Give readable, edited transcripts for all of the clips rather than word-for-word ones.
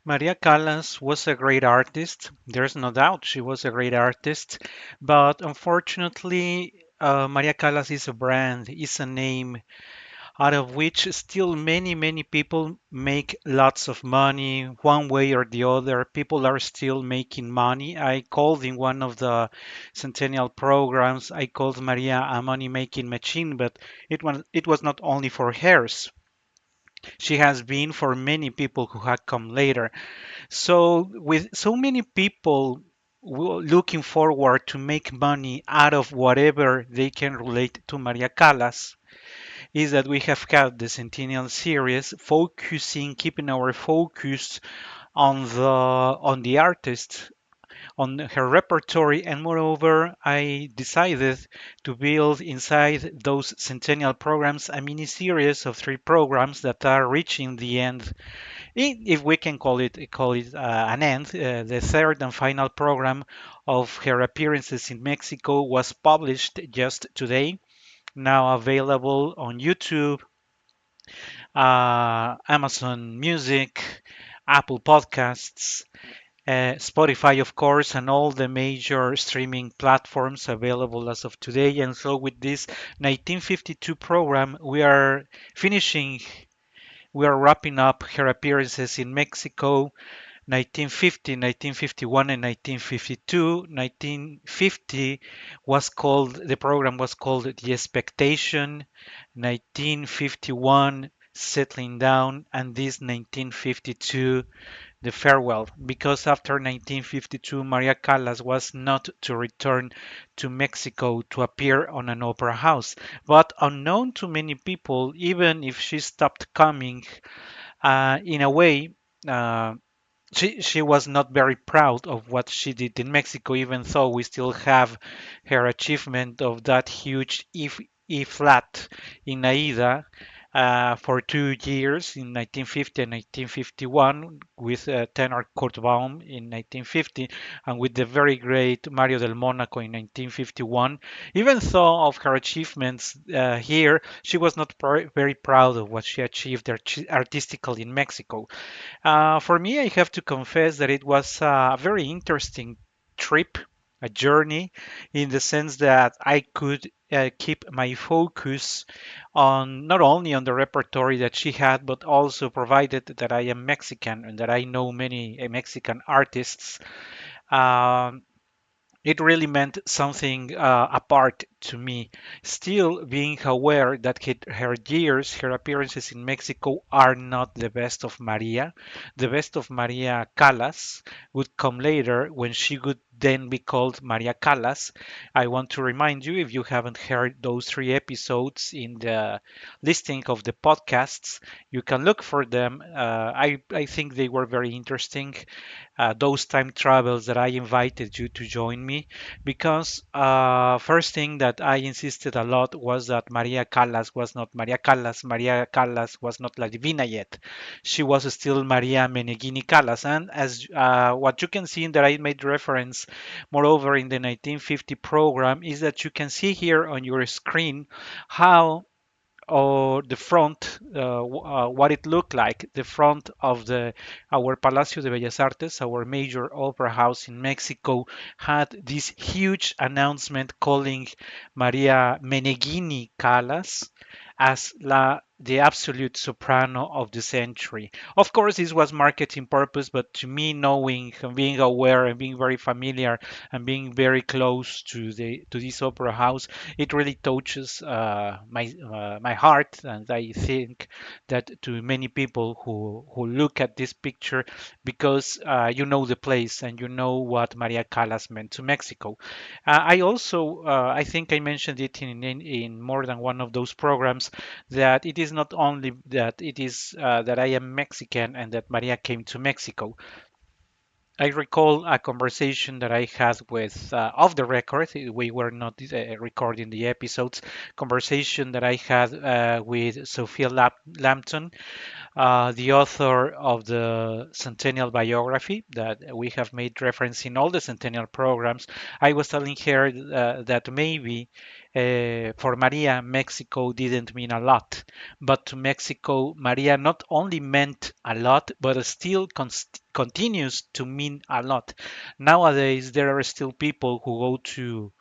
Maria Callas was a great artist. There's no doubt she was a great artist. But unfortunately, Maria Callas is a brand, is a name out of which still many people make lots of money one way or the other. People are still making money. I called in one of the Centennial programs, I called Maria a money making machine, but it was not only for hers. She has been for many people who had come later. So, with so many people looking forward to make money out of whatever they can relate to Maria Callas, is that we have had the Centennial series focusing, keeping our focus on the artist, on her repertory, and moreover, I decided to build inside those Centennial programs a mini series of three programs that are reaching the end, if we can call it an end. The third and final program of her appearances in Mexico was published just today, now available on YouTube, Amazon Music, Apple Podcasts, Spotify, of course, and all the major streaming platforms available as of today. And so, with this 1952 program, finishing, we are wrapping up her appearances in Mexico. 1950, 1951, and 1952. 1950 the program was called The Expectation. 1951, Settling Down, and this 1952, The Farewell. Because after 1952, Maria Callas was not to return to Mexico to appear on an opera house. But unknown to many people, even if she stopped coming, in a way, uh, she was not very proud of what she did in Mexico, even though we still have her achievement of that huge E flat in Aida for 2 years in 1950 and 1951 with tenor Kurt Baum in 1950 and with the very great Mario del Monaco in 1951. Even though of her achievements here, she was not very proud of what she achieved artistically in Mexico. For me, I have to confess that it was a very interesting trip, a journey, in the sense that I could keep my focus on not only on the repertory that she had, but also provided that I am Mexican and that I know many Mexican artists. Um, it really meant something apart to me. Still being aware that her years, her appearances in Mexico are not the best of Maria. The best of Maria Callas would come later when she would then be called Maria Callas. I want to remind you, if you haven't heard those three episodes in the listing of the podcasts, you can look for them. I think they were very interesting, those time travels that I invited you to join me, because first thing that I insisted a lot was that Maria Callas was not Maria Callas. Maria Callas was not La Divina yet. She was still Maria MENEGHINI Callas. And as what you can see in that I made reference, moreover, in the 1950 program, is that you can see here on your screen how or the front, what it looked like. The front of the our Palacio de Bellas Artes, our major opera house in Mexico, had this huge announcement calling Maria Meneghini Callas as the absolute soprano of the century. Of course, this was marketing purpose, but to me, knowing and being aware and being very familiar and being very close to this opera house, it really touches my heart, and I think that to many people who look at this picture, because you know the place and you know what Maria Callas meant to Mexico. I also I think I mentioned it in more than one of those programs, that it is not only that it is that I am Mexican and that Maria came to Mexico. I recall a conversation that I had with, off the record. We were not recording the episodes. Conversation that I had with Sophia Lampton, the author of the Centennial biography that we have made reference in all the Centennial programs. I was telling her that maybe For Maria, Mexico didn't mean a lot, but to Mexico, Maria not only meant a lot, but still continues to mean a lot. Nowadays, there are still people who go to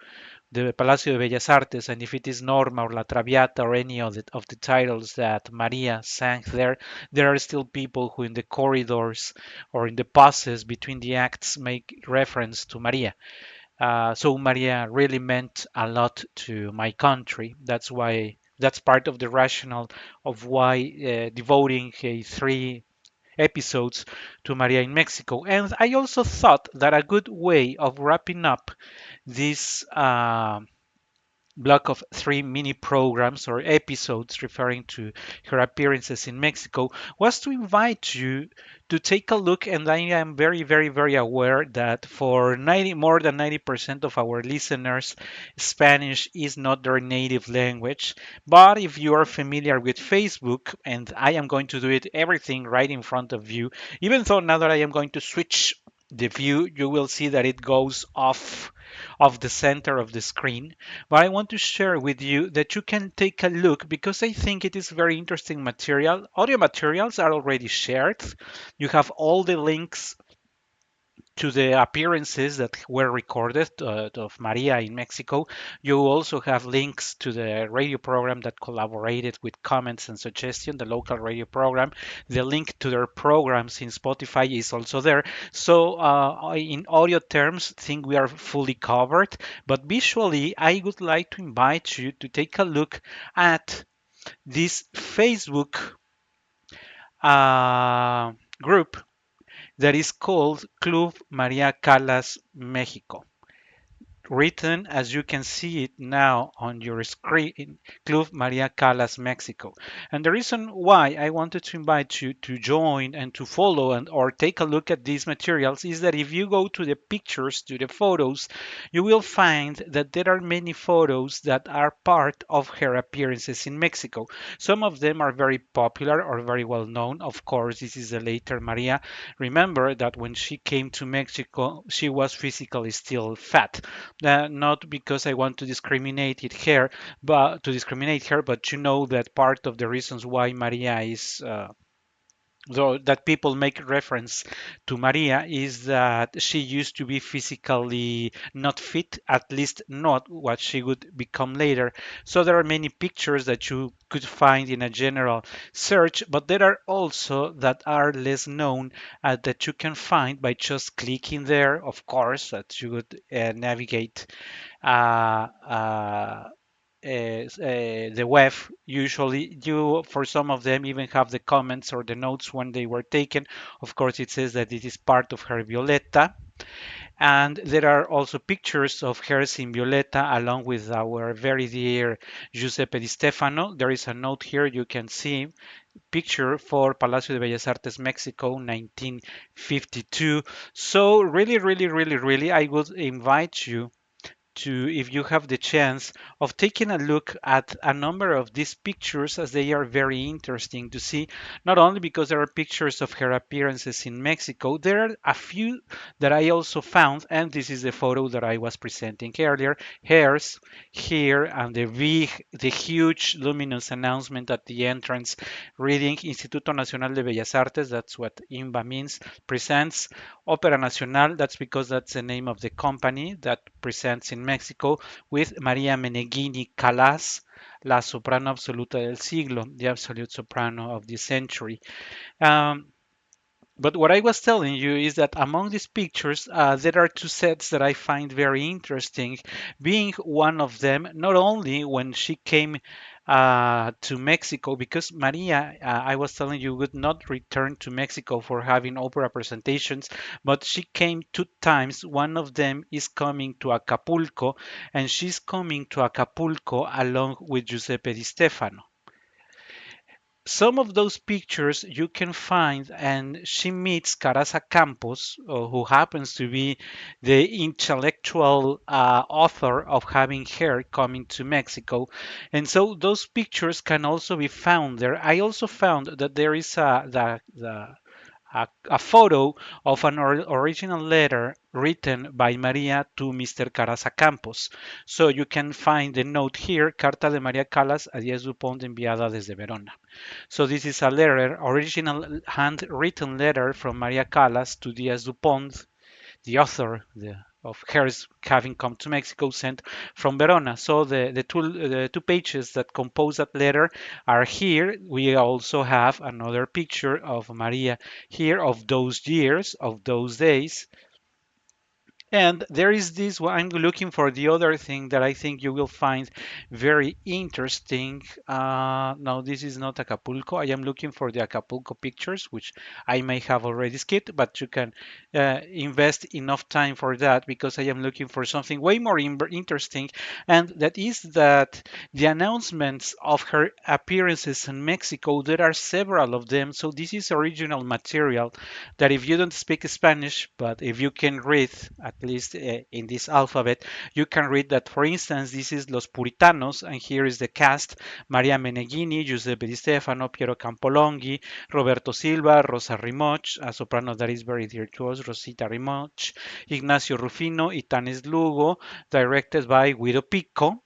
the Palacio de Bellas Artes, and if it is Norma or La Traviata or any of the titles that Maria sang there, there are still people who in the corridors or in the pauses between the acts make reference to Maria. So Maria really meant a lot to my country. That's part of the rationale of why devoting a 3 episodes to Maria in Mexico. And I also thought that a good way of wrapping up this block of 3 mini programs or episodes referring to her appearances in Mexico was to invite you to take a look. And I am very, very, very aware that for 90, more than 90% of our listeners, Spanish is not their native language. But if you are familiar with Facebook, and I am going to do it everything right in front of you, even though now that I am going to switch the view, you will see that it goes off of the center of the screen. But I want to share with you that you can take a look because I think it is very interesting material. Audio materials are already shared. You have all the links to the appearances that were recorded of Maria in Mexico. You also have links to the radio program that collaborated with comments and suggestions, the local radio program. The link to their programs in Spotify is also there. So, in audio terms, I think we are fully covered. But visually, I would like to invite you to take a look at this Facebook group that is called Club Maria Callas Mexico, written as you can see it now on your screen, Club Maria Callas Mexico. And the reason why I wanted to invite you to join and to follow and or take a look at these materials is that if you go to the pictures, to the photos, you will find that there are many photos that are part of her appearances in Mexico. Some of them are very popular or very well known. Of course, this is the later Maria. Remember that when she came to Mexico, she was physically still fat, not because I want to discriminate it here, but to discriminate her, but you know that part of the reasons why Maria is though that people make reference to Maria is that she used to be physically not fit, at least not what she would become later. So there are many pictures that you could find in a general search, but there are also that are less known that you can find by just clicking there, of course, that you would navigate uh, uh, the web. Usually you for some of them even have the comments or the notes when they were taken. Of course it says that it is part of her Violeta, and there are also pictures of hers in Violeta along with our very dear Giuseppe Di Stefano. There is a note here you can see picture for Palacio de Bellas Artes Mexico 1952. So really, really, really, really I would invite you to, if you have the chance, of taking a look at a number of these pictures, as they are very interesting to see, not only because there are pictures of her appearances in Mexico, there are a few that I also found, and this is the photo that I was presenting earlier, hers here, and the huge luminous announcement at the entrance reading Instituto Nacional de Bellas Artes, that's what INBA means, presents Ópera Nacional, that's because that's the name of the company that presents in Mexico, with Maria Meneghini Callas, la soprano absoluta del siglo, the absolute soprano of the century. Um, but what I was telling you is that among these pictures, there are two sets that I find very interesting. Being one of them, not only when she came to Mexico, because Maria, I was telling you, would not return to Mexico for having opera presentations, but she came 2 times. One of them is coming to Acapulco, and she's coming to Acapulco along with Giuseppe Di Stefano. Some of those pictures you can find, and she meets Caraza Campos, who happens to be the intellectual author of having her coming to Mexico. And so those pictures can also be found there. I also found that there is a photo of an original letter written by Maria to Mr. Campos. So you can find the note here, Carta de María Callas a Díaz Dupont enviada desde Verona. So this is a letter, original handwritten letter from Maria Callas to Díaz Dupont, the author of hers having come to Mexico, sent from Verona. So the two pages that compose that letter are here. We also have another picture of Maria here of those years, of those days. And there is this one. I'm looking for the other thing that I think you will find very interesting. No, this is not Acapulco. I am looking for the Acapulco pictures, which I may have already skipped, but you can invest enough time for that because I am looking for something way more interesting. And that is that the announcements of her appearances in Mexico, there are several of them. So this is original material that if you don't speak Spanish, but if you can read, at least in this alphabet, you can read that, for instance, this is Los Puritanos, and here is the cast: Maria Meneghini, Giuseppe Di Stefano, Piero Campolonghi, Roberto Silva, Rosa Rimoch, a soprano that is very dear to us, Rosita Rimoch, Ignacio Rufino, Itanes Lugo, directed by Guido Picco.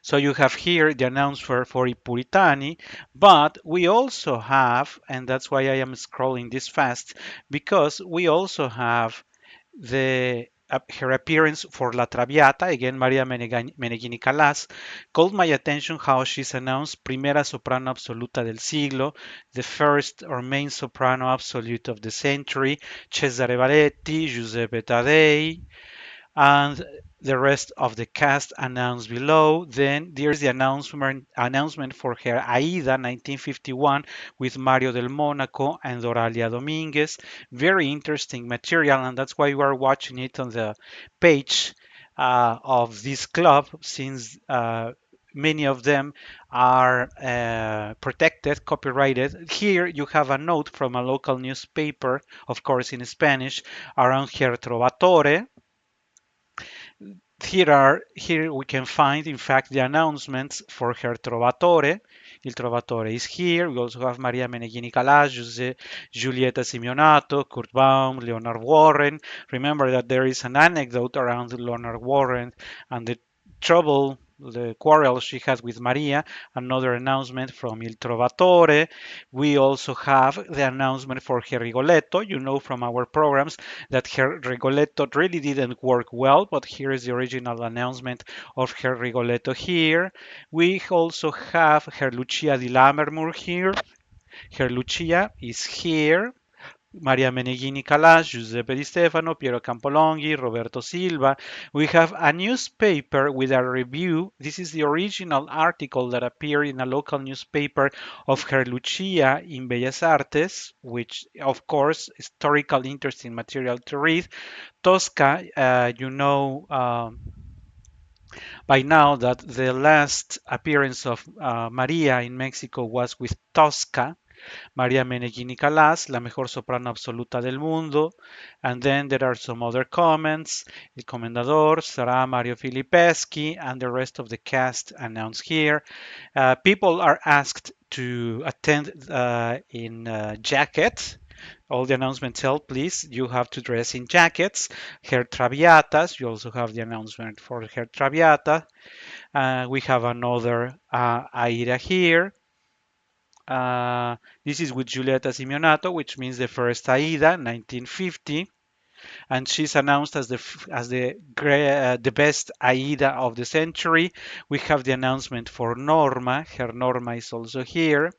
So you have here the announcer for I Puritani, but we also have, and that's why I am scrolling this fast, because we also have the her appearance for La Traviata, again Maria Meneghini Callas, called my attention how she's announced Primera Soprano Absoluta del Siglo, the first or main soprano absolute of the century, Cesare Valetti, Giuseppe Taddei, and the rest of the cast announced below. Then there's the announcement for her Aida 1951 with Mario del Monaco and Doralia Dominguez. Very interesting material, and that's why you are watching it on the page of this club, since many of them are protected, copyrighted. Here you have a note from a local newspaper, of course in Spanish, around her Trovatore. Here we can find, in fact, the announcements for her Trovatore. Il Trovatore is here. We also have Maria Meneghini Callas, Giulietta Simeonato, Kurt Baum, Leonard Warren. Remember that there is an anecdote around Leonard Warren and the trouble, the quarrel she has with Maria. Another announcement from Il Trovatore. We also have the announcement for her Rigoletto. You know from our programs that her Rigoletto really didn't work well, but here is the original announcement of her Rigoletto here. We also have her Lucia di Lammermoor here. Her Lucia is here. Maria Meneghini Callas, Giuseppe Di Stefano, Piero Campolonghi, Roberto Silva. We have a newspaper with a review. This is the original article that appeared in a local newspaper of her Lucia in Bellas Artes, which, of course, historical interesting material to read. Tosca, by now that the last appearance of Maria in Mexico was with Tosca, Maria Meneghini Callas, la mejor soprano absoluta del mundo. And then there are some other comments. El Comendador, Sarah Mario Filipeschi, and the rest of the cast announced here. People are asked to attend in jackets. All the announcements tell, please, you have to dress in jackets. Her Traviatas, you also have the announcement for her Traviata. We have another Aida here. This is with Giulietta Simeonato, which means the first Aida, 1950, and she's announced as the best Aida of the century. We have the announcement for Norma. Her Norma is also here,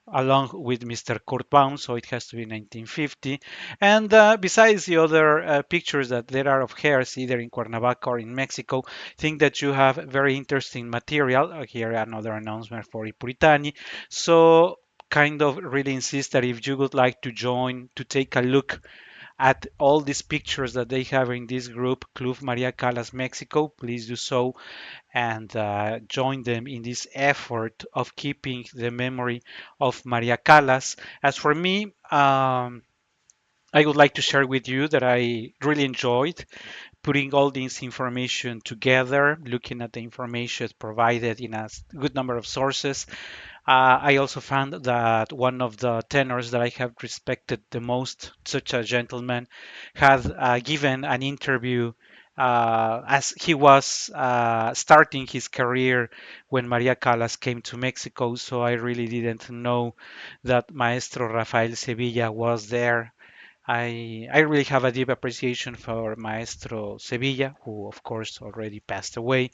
along with Mr. Kurt Baum, so it has to be 1950. And besides the other pictures that there are of hers, either in Cuernavaca or in Mexico, think that you have very interesting material. Here another announcement for I Puritani. So kind of really insist that if you would like to join, to take a look at all these pictures that they have in this group, Club Maria Callas Mexico, please do so and join them in this effort of keeping the memory of Maria Callas. As for me, I would like to share with you that I really enjoyed putting all this information together, looking at the information provided in a good number of sources. I also found that one of the tenors that I have respected the most, such a gentleman, had given an interview as he was starting his career when Maria Callas came to Mexico. So I really didn't know that Maestro Rafael Sevilla was there. I really have a deep appreciation for Maestro Sevilla, who of course already passed away.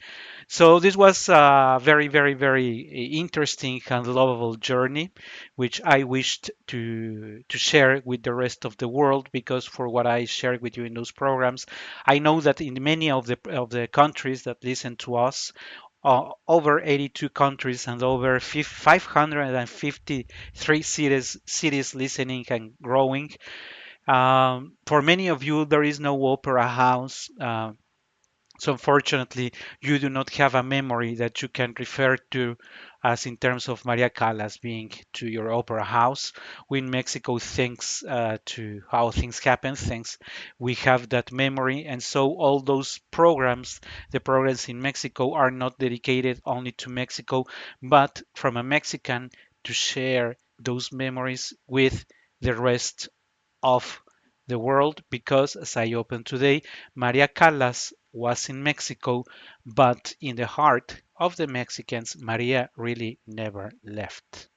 So this was a very, very, very interesting and lovable journey, which I wished to share with the rest of the world, because for what I shared with you in those programs, I know that in many of the countries that listen to us, over 82 countries and over 553 cities listening and growing. For many of you, there is no opera house. So unfortunately, you do not have a memory that you can refer to as in terms of Maria Callas being to your opera house. We in Mexico, thanks to how things happen, thanks we have that memory, and so all those programs, the programs in Mexico, are not dedicated only to Mexico, but from a Mexican to share those memories with the rest of the world, because, as I opened today, Maria Callas was in Mexico, but in the heart of the Mexicans, Maria really never left.